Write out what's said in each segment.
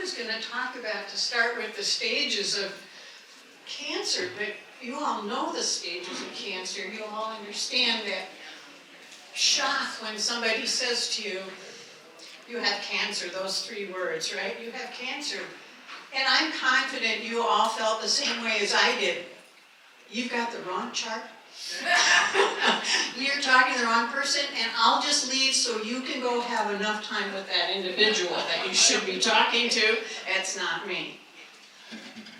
was going to talk about, to start with, the stages of cancer, but you all know the stages of cancer. You all understand that shock when somebody says to you, you have cancer, those 3 words, right? You have cancer. And I'm confident you all felt the same way as I did. You've got the wrong chart. You're talking to the wrong person, and I'll just leave so you can go have enough time with that individual that you should be talking to. It's not me.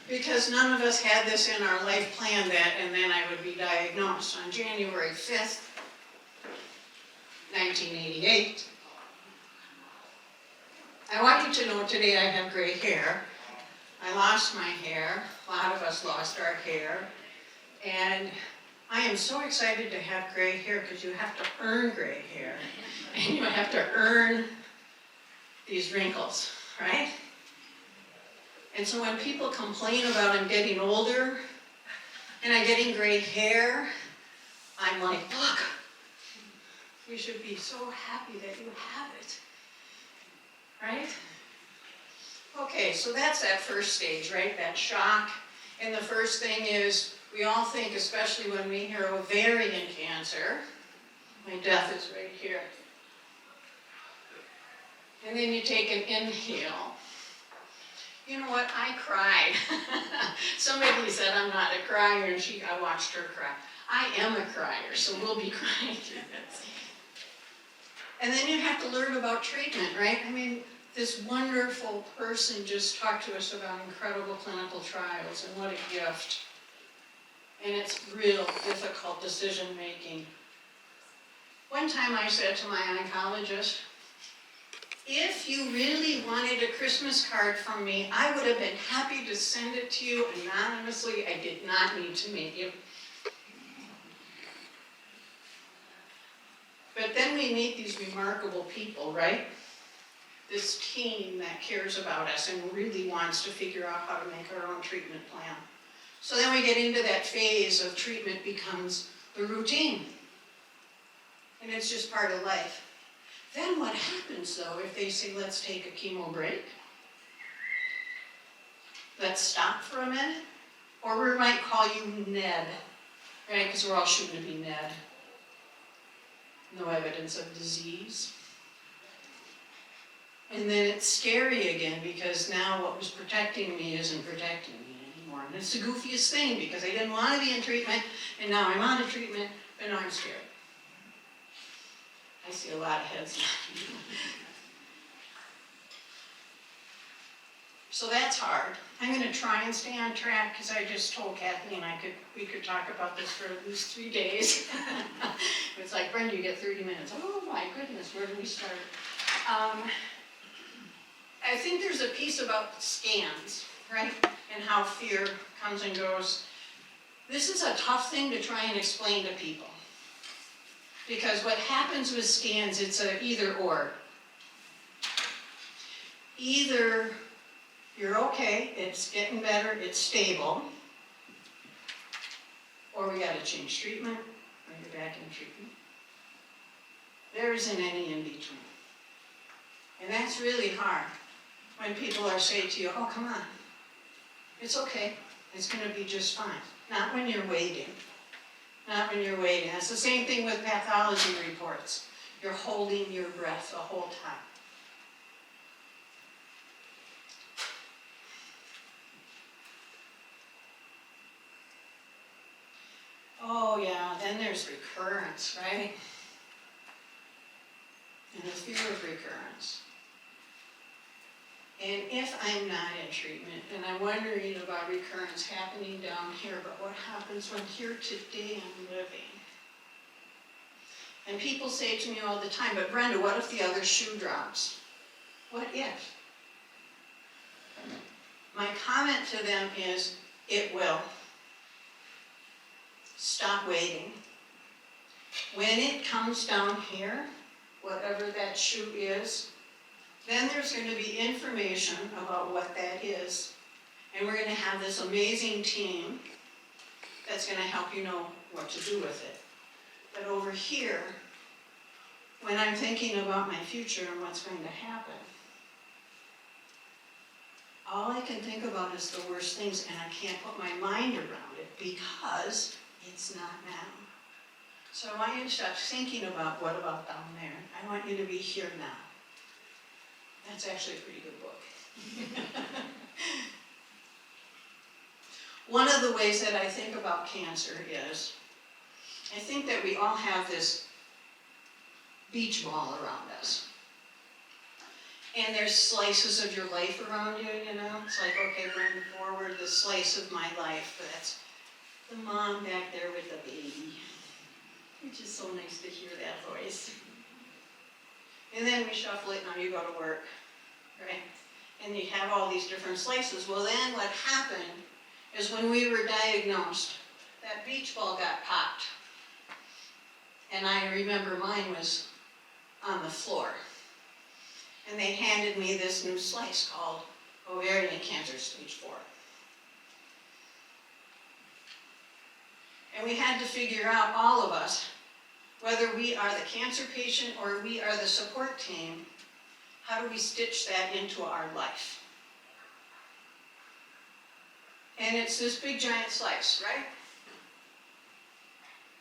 Because none of us had this in our life plan, that, and then I would be diagnosed on January 5th, 1988. I want you to know today I have gray hair. I lost my hair. A lot of us lost our hair. And I am so excited to have gray hair, because you have to earn gray hair. And you have to earn these wrinkles, right? And so when people complain about I'm getting older and I'm getting gray hair, I'm like, look, you should be so happy that you have it, right? Okay, so that's that first stage, right? That shock. And the first thing is, we all think, especially when we hear ovarian cancer, my death is right here. And then you take an inhale. You know what? I cried. Somebody said I'm not a crier, and I watched her cry. I am a crier, so we'll be crying through this. And then you have to learn about treatment, right? I mean, this wonderful person just talked to us about incredible clinical trials, and what a gift. And it's real difficult decision making. One time I said to my oncologist, if you really wanted a Christmas card from me, I would have been happy to send it to you anonymously. I did not need to meet you. But then we meet these remarkable people, right? This team that cares about us and really wants to figure out how to make our own treatment plan. So then we get into that phase of treatment becomes the routine. And it's just part of life. Then what happens, though, if they say, let's take a chemo break? Let's stop for a minute? Or we might call you Ned, right? Because we're all shooting to be Ned. No evidence of disease. And then it's scary again, because now what was protecting me isn't protecting me anymore. And it's the goofiest thing, because I didn't want to be in treatment, and now I'm on a treatment, but now I'm scared. I see a lot of heads. So that's hard. I'm going to try and stay on track, because I just told Kathleen we could talk about this for at least 3 days. It's like, Brenda, you get 30 minutes. Oh my goodness, where do we start? I think there's a piece about scans, right? And how fear comes and goes. This is a tough thing to try and explain to people. Because what happens with scans, it's a either or. Either you're okay, it's getting better, it's stable, or we got to change treatment, or you're back in treatment. There isn't any in between. And that's really hard when people are saying to you, oh, come on, it's okay, it's going to be just fine. Not when you're waiting. Not when you're waiting. It's the same thing with pathology reports. You're holding your breath the whole time. Oh yeah, then there's recurrence, right? And the fear of recurrence. And if I'm not in treatment, and I'm wondering about recurrence happening down here, but what happens when here today I'm living? And people say to me all the time, but Brenda, what if the other shoe drops? What if? My comment to them is, it will. Stop waiting. When it comes down here, whatever that shoe is, then there's going to be information about what that is. And we're going to have this amazing team that's going to help you know what to do with it. But over here, when I'm thinking about my future and what's going to happen, all I can think about is the worst things, and I can't put my mind around it because it's not now. So I want you to stop thinking about what about down there. I want you to be here now. That's actually a pretty good book. One of the ways that I think about cancer is, I think that we all have this beach ball around us. And there's slices of your life around you, you know? It's like, okay, Brenda, forward, the slice of my life. That's the mom back there with the baby. Which is so nice to hear that voice. And then we shuffle it, now you go to work, right? And you have all these different slices. Well, then what happened is when we were diagnosed, that beach ball got popped. And I remember mine was on the floor. And they handed me this new slice called Ovarian cancer stage 4. And we had to figure out, all of us, whether we are the cancer patient or we are the support team, how do we stitch that into our life? And it's this big giant slice, right?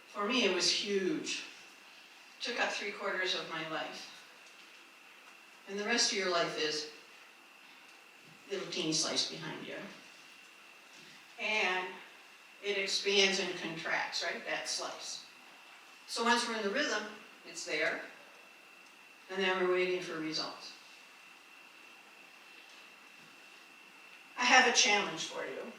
For me, it was huge. It took up 3/4 of my life. And the rest of your life is little teeny slice behind you. And it expands and contracts, right? That slice. So once we're in the rhythm, it's there. And then we're waiting for results. I have a challenge for you.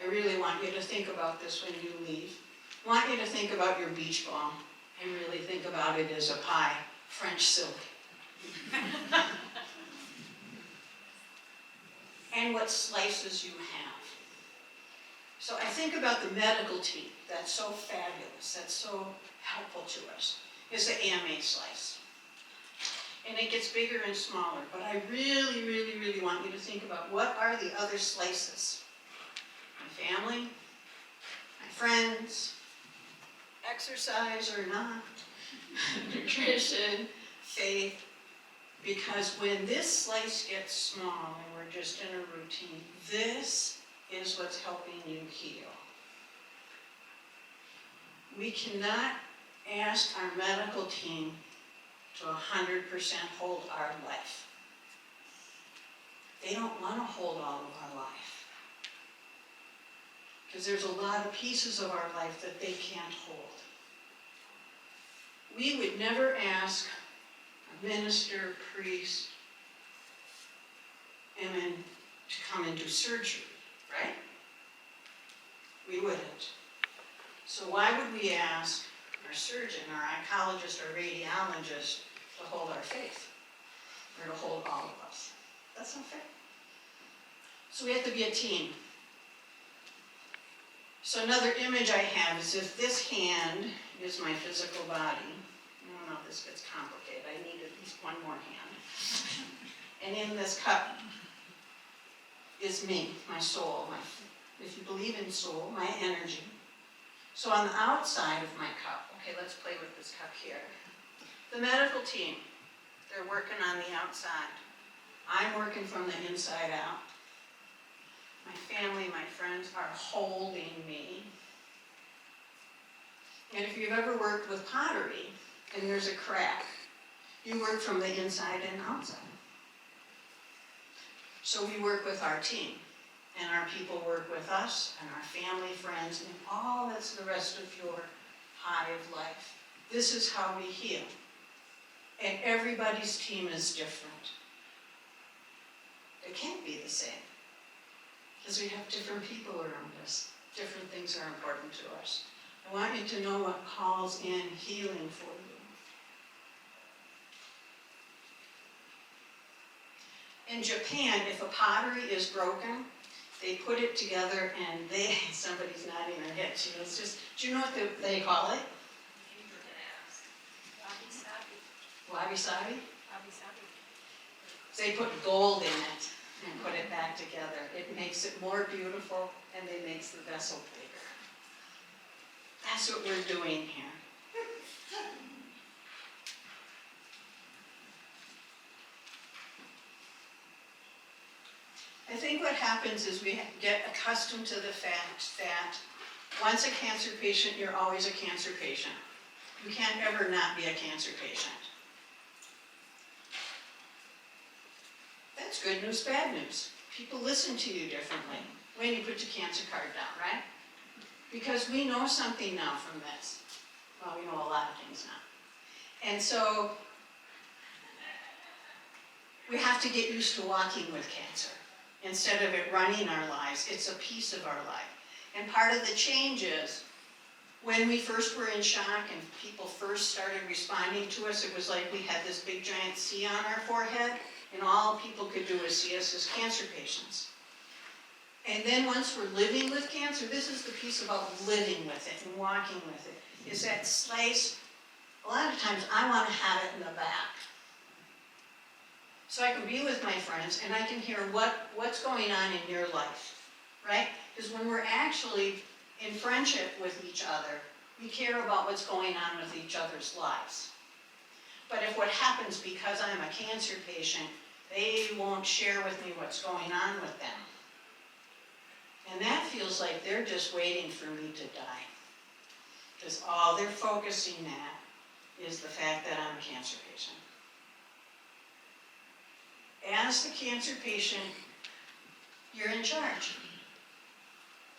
I really want you to think about this when you leave. I want you to think about your beach ball and really think about it as a pie, French silk. And what slices you have. So I think about the medical team that's so fabulous, that's so helpful to us, is the AMA slice. And it gets bigger and smaller, but I really, really, really want you to think about what are the other slices. My family, my friends, exercise or not, nutrition, faith. Because when this slice gets small and we're just in a routine, this is what's helping you heal. We cannot ask our medical team to 100% hold our life. They don't want to hold all of our life. Because there's a lot of pieces of our life that they can't hold. We would never ask a minister, priest, amen, to come and do surgery, right? We wouldn't. So why would we ask our surgeon, our oncologist, our radiologist to hold our faith? Or to hold all of us? That's not fair. So we have to be a team. So another image I have is if this hand is my physical body. I don't know if this gets complicated. I need at least one more hand. And in this cup is me, my soul, if you believe in soul, my energy. So on the outside of my cup, okay, let's play with this cup here. The medical team, they're working on the outside. I'm working from the inside out. My family, my friends are holding me. And if you've ever worked with pottery and there's a crack, you work from the inside and outside. So we work with our team, and our people work with us, and our family, friends, and all that's the rest of your pie of life. This is how we heal. And everybody's team is different. It can't be the same. Because we have different people around us. Different things are important to us. I want you to know what calls in healing for you. In Japan, if a pottery is broken, they put it together and somebody's nodding their head. She was just, do you know what they call it? Wabi-sabi? Wabi-sabi. They put gold in it and put it back together. It makes it more beautiful and it makes the vessel bigger. That's what we're doing here. what happens is we get accustomed to the fact that once a cancer patient, you're always a cancer patient. You can't ever not be a cancer patient. That's good news, bad news. People listen to you differently when you put your cancer card down, right? Because we know something now from this. Well, we know a lot of things now. And so we have to get used to walking with cancer. Instead of it running our lives, it's a piece of our life. And part of the change is, when we first were in shock and people first started responding to us, it was like we had this big giant C on our forehead, and all people could do was see us as cancer patients. And then once we're living with cancer, this is the piece about living with it and walking with it, is that slice, a lot of times I want to have it in the back. So I can be with my friends and I can hear what's going on in your life, right? Because when we're actually in friendship with each other, we care about what's going on with each other's lives. But if what happens because I'm a cancer patient, they won't share with me what's going on with them. And that feels like they're just waiting for me to die. Because all they're focusing at is the fact that I'm a cancer patient. As the cancer patient, you're in charge.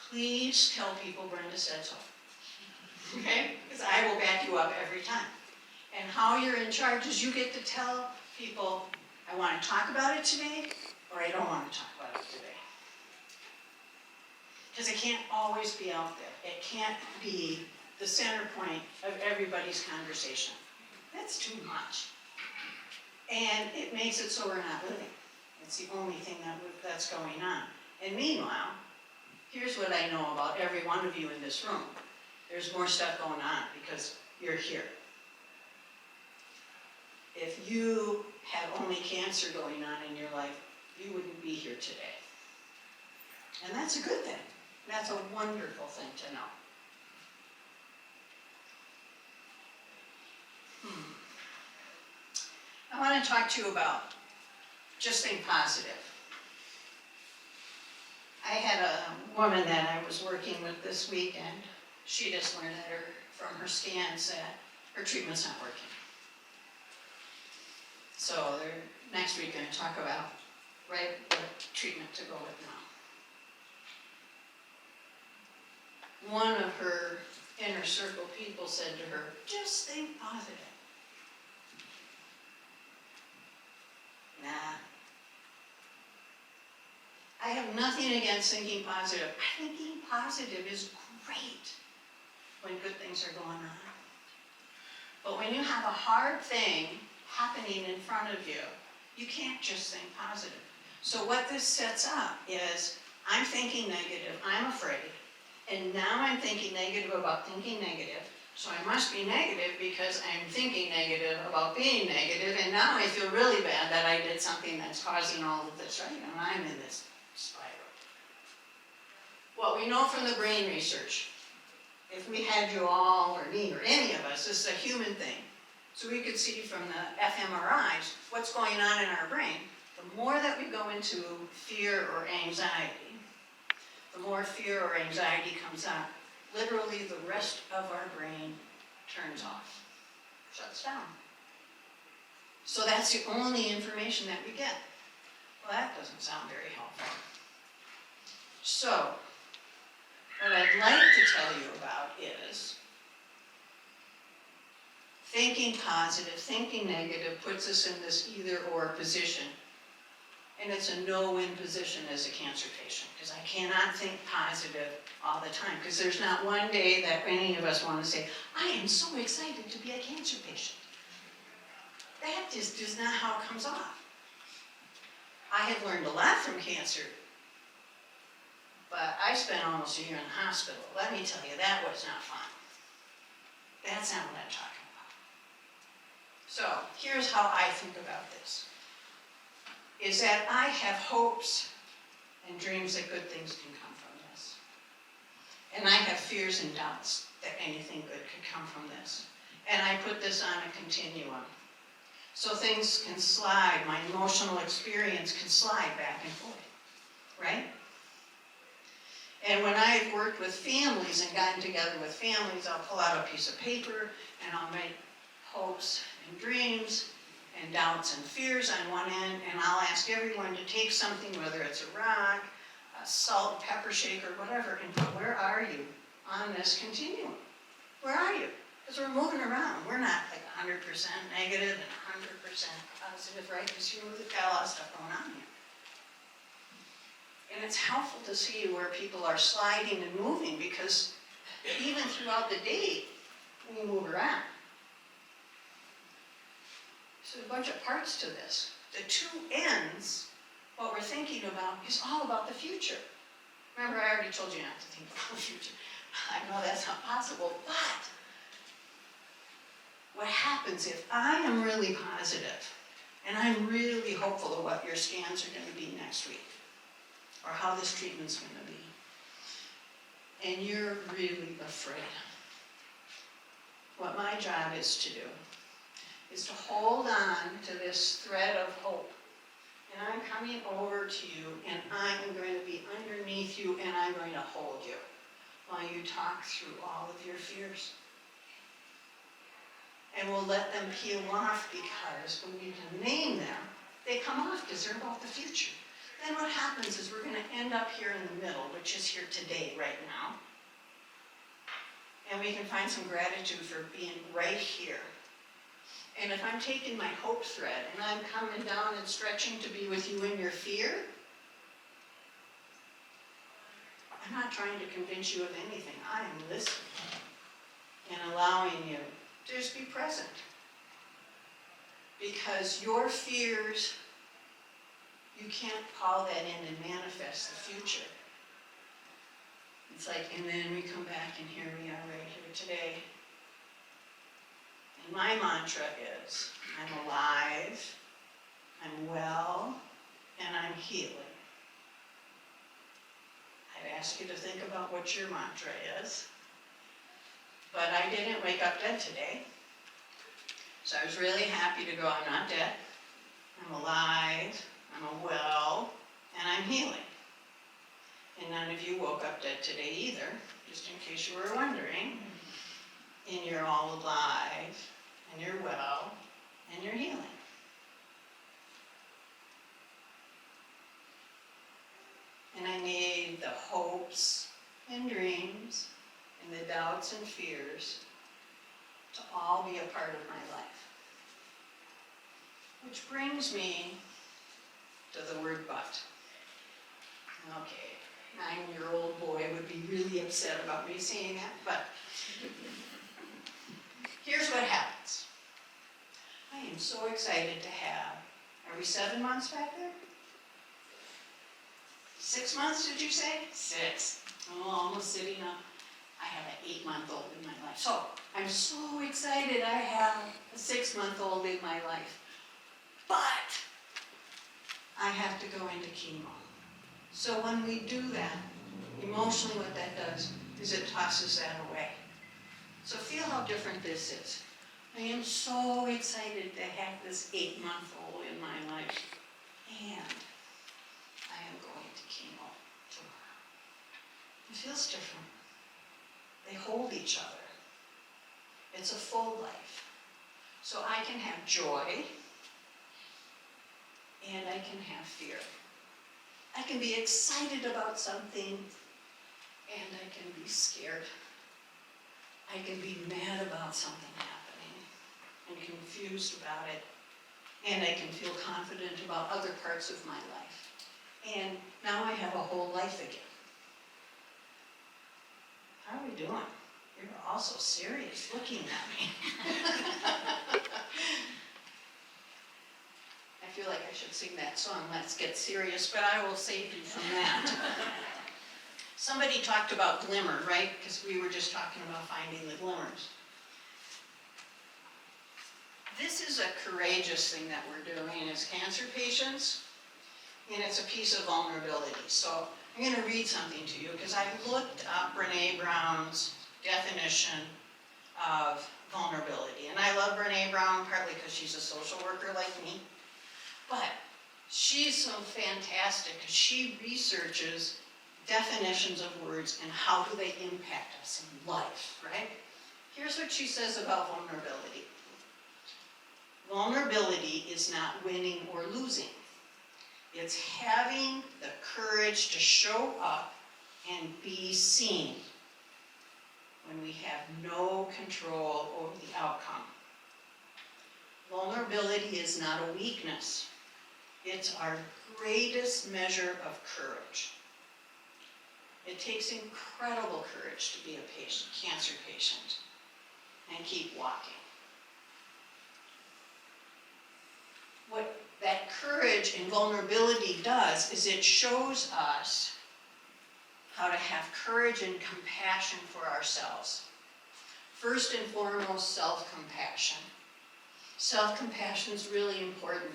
Please tell people Brenda said so. Okay? Because I will back you up every time. And how you're in charge is you get to tell people, I want to talk about it today, or I don't want to talk about it today. Because it can't always be out there. It can't be the center point of everybody's conversation. That's too much. And it makes it so we're not living. It's the only thing that's going on. And meanwhile, here's what I know about every one of you in this room. There's more stuff going on because you're here. If you had only cancer going on in your life, you wouldn't be here today. And that's a good thing. That's a wonderful thing to know. I want to talk to you about just think positive. I had a woman that I was working with this week, and she just learned that from her scans that her treatment's not working. So they're next week going to talk about what treatment to go with now. One of her inner circle people said to her, just think positive. Nah. I have nothing against thinking positive. Thinking positive is great when good things are going on. But when you have a hard thing happening in front of you, you can't just think positive. So what this sets up is, I'm thinking negative, I'm afraid, and now I'm thinking negative about thinking negative, so I must be negative because I'm thinking negative about being negative, and now I feel really bad that I did something that's causing all of this, right? And I'm in this spiral. What we know from the brain research, if we had you all, or me, or any of us, this is a human thing, so we could see from the fMRIs what's going on in our brain. The more that we go into fear or anxiety, the more fear or anxiety comes up, literally the rest of our brain turns off, shuts down. So that's the only information that we get. Well, that doesn't sound very helpful. So, what I'd like to tell you about is thinking positive, thinking negative puts us in this either-or position. And it's a no-win position as a cancer patient, because I cannot think positive all the time, because there's not one day that any of us want to say, I am so excited to be a cancer patient. That just is not how it comes off. I have learned a lot from cancer, but I spent almost a year in the hospital. Let me tell you, that was not fun. That's not what I'm talking about. So, here's how I think about this. Is that I have hopes and dreams that good things can come from this. And I have fears and doubts that anything good could come from this. And I put this on a continuum. So things can slide, my emotional experience can slide back and forth. right? And when I've worked with families and gotten together with families, I'll pull out a piece of paper and I'll make hopes and dreams and doubts and fears on one end, and I'll ask everyone to take something, whether it's a rock, a salt, pepper shaker, whatever, and put, where are you on this continuum? Where are you? Because we're moving around. We're not like 100% negative and 100% positive, right? Because we've got a lot of stuff going on here. And it's helpful to see where people are sliding and moving, because even throughout the day, we move around. So a bunch of parts to this. The two ends, what we're thinking about, is all about the future. Remember, I already told you not to think about the future. I know that's not possible, but what happens if I am really positive and I'm really hopeful of what your scans are going to be next week, or how this treatment's going to be, and you're really afraid? What my job is to do is to hold on to this thread of hope. And I'm coming over to you, and I'm going to be underneath you, and I'm going to hold you while you talk through all of your fears. And we'll let them peel off, because when you can name them, they come off because they're about the future. Then what happens is we're going to end up here in the middle, which is here today, right now. And we can find some gratitude for being right here. And if I'm taking my hope thread and I'm coming down and stretching to be with you in your fear, I'm not trying to convince you of anything. I am listening and allowing you to just be present. Because your fears, you can't call that in and manifest the future. It's like, and then we come back and here we are right here today. And my mantra is, I'm alive, I'm well, and I'm healing. I'd ask you to think about what your mantra is. But I didn't wake up dead today. So I was really happy to go, I'm not dead, I'm alive, I'm well, and I'm healing. And none of you woke up dead today either, just in case you were wondering. And you're all alive, and you're well, and you're healing. And I need the hopes and dreams and the doubts and fears to all be a part of my life. Which brings me to the word but. Okay, 9-year-old boy would be really upset about me saying that, but here's what happens. I am so excited to have, are we 7 months back there? 6 months, did you say? 6. Oh, almost sitting up. I have an 8-month-old in my life. So, I'm so excited I have a 6-month-old in my life. But, I have to go into chemo. So when we do that, emotionally what that does is it tosses that away. So feel how different this is. I am so excited to have this 8-month-old in my life. And I am going to chemo tomorrow. It feels different. They hold each other. It's a full life. So I can have joy, and I can have fear. I can be excited about something, and I can be scared. I can be mad about something happening, and confused about it, and I can feel confident about other parts of my life. And now I have a whole life again. How are we doing? You're all so serious looking at me. I feel like I should sing that song, Let's Get Serious, but I will save you from that. Somebody talked about glimmer, right? Because we were just talking about finding the glimmers. This is a courageous thing that we're doing as cancer patients, and it's a piece of vulnerability. So I'm going to read something to you because I looked up Brene Brown's definition of vulnerability. And I love Brene Brown partly because she's a social worker like me. But She's so fantastic because she researches definitions of words and how do they impact us in life, right? Here's what she says about vulnerability. Vulnerability is not winning or losing. It's having the courage to show up and be seen when we have no control over the outcome. Vulnerability is not a weakness. It's our greatest measure of courage. It takes incredible courage to be a cancer patient and keep walking. What that courage and vulnerability does is it shows us how to have courage and compassion for ourselves. First and foremost, self-compassion. Self-compassion is really important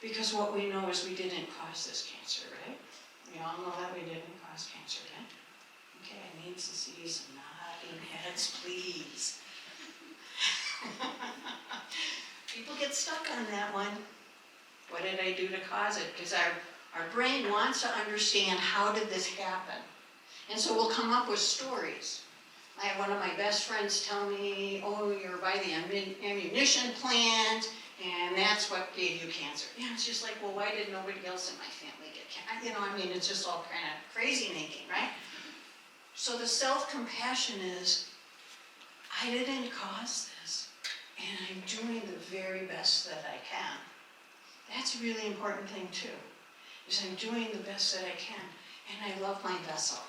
because what we know is we didn't cause this cancer, right? We all know that we didn't cause cancer, right? Okay, I need to see some nodding heads, please. People get stuck on that one. What did I do to cause it? Because our brain wants to understand how did this happen. And so we'll come up with stories. I had one of my best friends tell me, oh, you're by the ammunition plant, and that's what gave you cancer. Yeah, it's just like, well, why did nobody else in my family get cancer? You know, I mean, it's just all kind of crazy making, right? So the self-compassion is, I didn't cause this, and I'm doing the very best that I can. That's a really important thing too, is I'm doing the best that I can, and I love my vessel.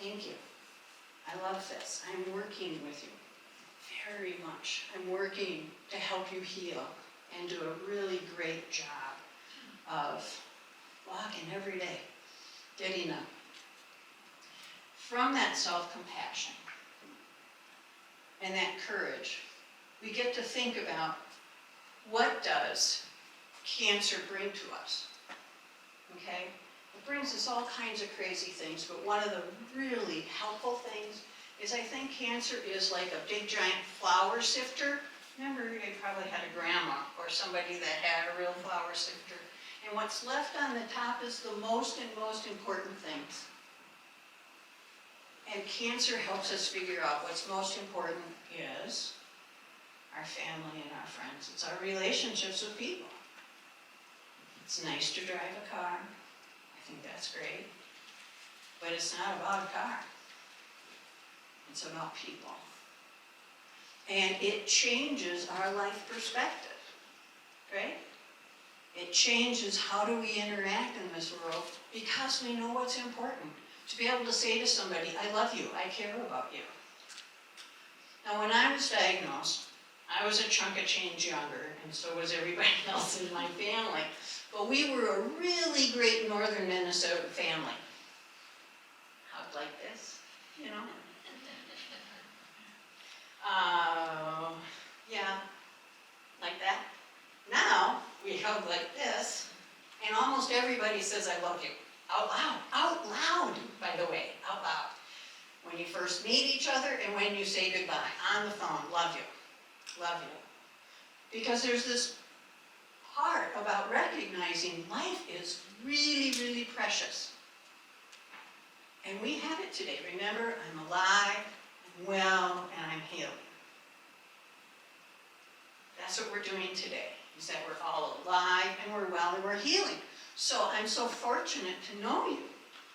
Thank you. I love this. I'm working with you very much. I'm working to help you heal and do a really great job of walking every day, getting up. From that self-compassion and that courage, we get to think about what does cancer bring to us, okay? It brings us all kinds of crazy things, but one of the really helpful things is I think cancer is like a big giant flour sifter. Remember, you probably had a grandma or somebody that had a real flour sifter. And what's left on the top is the most important things. And cancer helps us figure out what's most important is our family and our friends. It's our relationships with people. It's nice to drive a car. I think that's great. But it's not about a car. It's about people. And it changes our life perspective, right? It changes how do we interact in this world because we know what's important. To be able to say to somebody, I love you, I care about you. Now when I was diagnosed, I was a chunk of change younger, and so was everybody else in my family. But we were a really great northern Minnesota family. Hugged like this, you know? Yeah, like that. Now, we hug like this, and almost everybody says, I love you. Out loud, by the way, out loud. When you first meet each other and when you say goodbye, on the phone, love you, love you. Because there's this part about recognizing life is really, really precious. And we have it today. Remember, I'm alive, I'm well, and I'm healing. That's what we're doing today, is that we're all alive, and we're well, and we're healing. So I'm so fortunate to know you.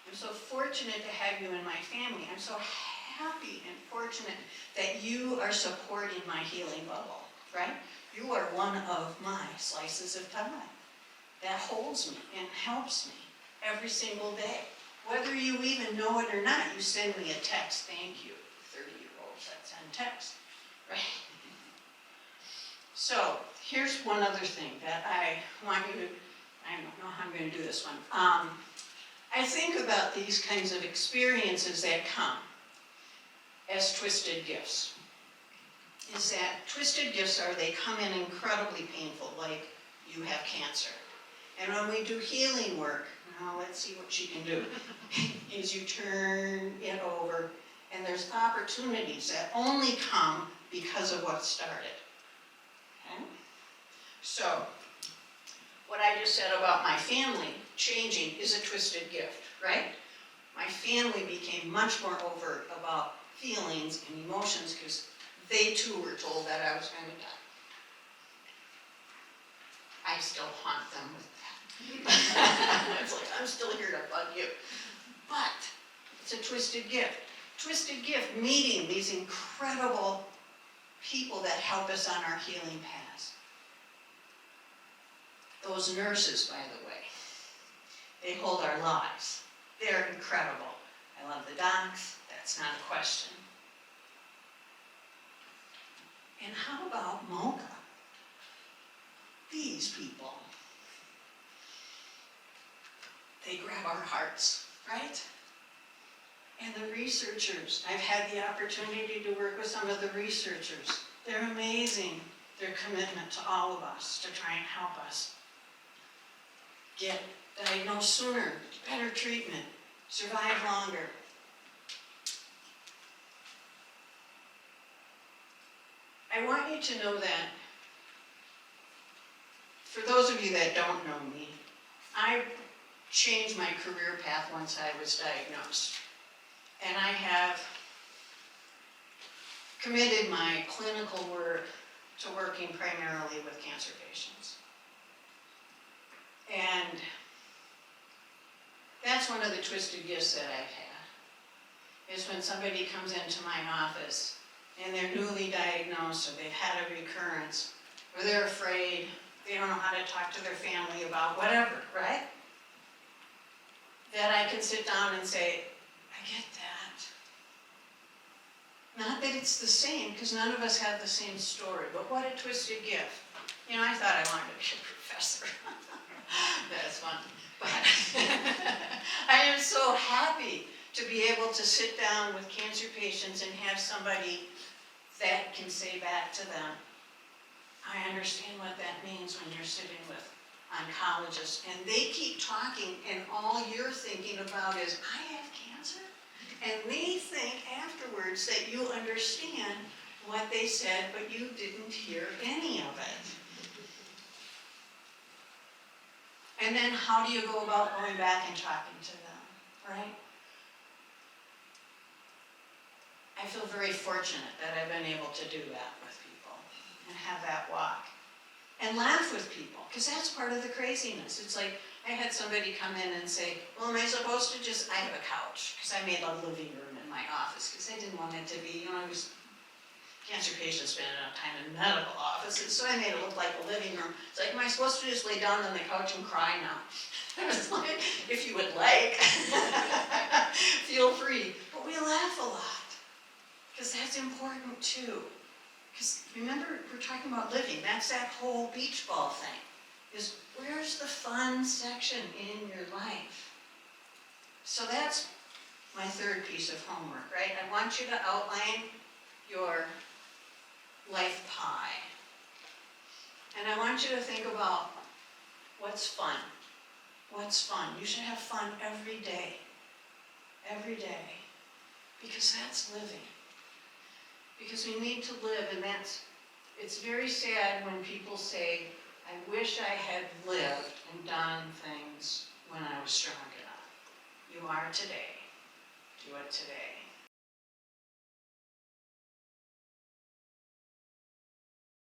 I'm so fortunate to have you in my family. I'm so happy and fortunate that you are supporting my healing bubble, right? You are one of my slices of time that holds me and helps me every single day. Whether you even know it or not, you send me a text, thank you. 30-year-olds that send text, right? So here's one other thing that I want you to, I don't know how I'm going to do this one. I think about these kinds of experiences that come as twisted gifts. Is that twisted gifts are, they come in incredibly painful, like you have cancer. And when we do healing work, now let's see what she can do, is you turn it over, and there's opportunities that only come because of what started. Okay? So, what I just said about my family changing is a twisted gift, right? My family became much more overt about feelings and emotions because they too were told that I was going to die. I still haunt them with that. It's like, I'm still here to bug you. But it's a twisted gift. Twisted gift, meeting these incredible people that help us on our healing paths. Those nurses, by the way, they hold our lives. They're incredible. I love the docs, that's not a question. And how about MOCA? These people. They grab our hearts, right? And the researchers, I've had the opportunity to work with some of the researchers. They're amazing, their commitment to all of us to try and help us get diagnosed sooner, better treatment, survive longer. I want you to know that, for those of you that don't know me, I changed my career path once I was diagnosed. And I have committed my clinical work to working primarily with cancer patients. And that's one of the twisted gifts that I've had, is when somebody comes into my office and they're newly diagnosed, or they've had a recurrence, or they're afraid, they don't know how to talk to their family about whatever, right? That I can sit down and say, I get that. Not that it's the same, because none of us have the same story, but what a twisted gift. You know, I thought I wanted to be a professor. That's fun. But I am so happy to be able to sit down with cancer patients and have somebody that can say back to them, I understand what that means when you're sitting with oncologists, and they keep talking, and all you're thinking about is, I have cancer? And they think afterwards that you understand what they said, but you didn't hear any of it. And then how do you go about going back and talking to them, right? I feel very fortunate that I've been able to do that with people and have that walk. And laugh with people, because that's part of the craziness. It's like, I had somebody come in and say, well, am I supposed to just, I have a couch, because I made a living room in my office, because I didn't want it to be, I was, cancer patients spend enough time in medical offices, so I made it look like a living room. It's like, am I supposed to just lay down on the couch and cry now? I was like, if you would like, feel free. But we laugh a lot, because that's important too. Because remember, we're talking about living. That's that whole beach ball thing. Is where's the fun section in your life? So that's my third piece of homework, right? I want you to outline your life pie. And I want you to think about what's fun. What's fun? You should have fun every day. Every day. Because that's living. Because we need to live, and it's very sad when people say, I wish I had lived and done things when I was strong enough. You are today. Do it today.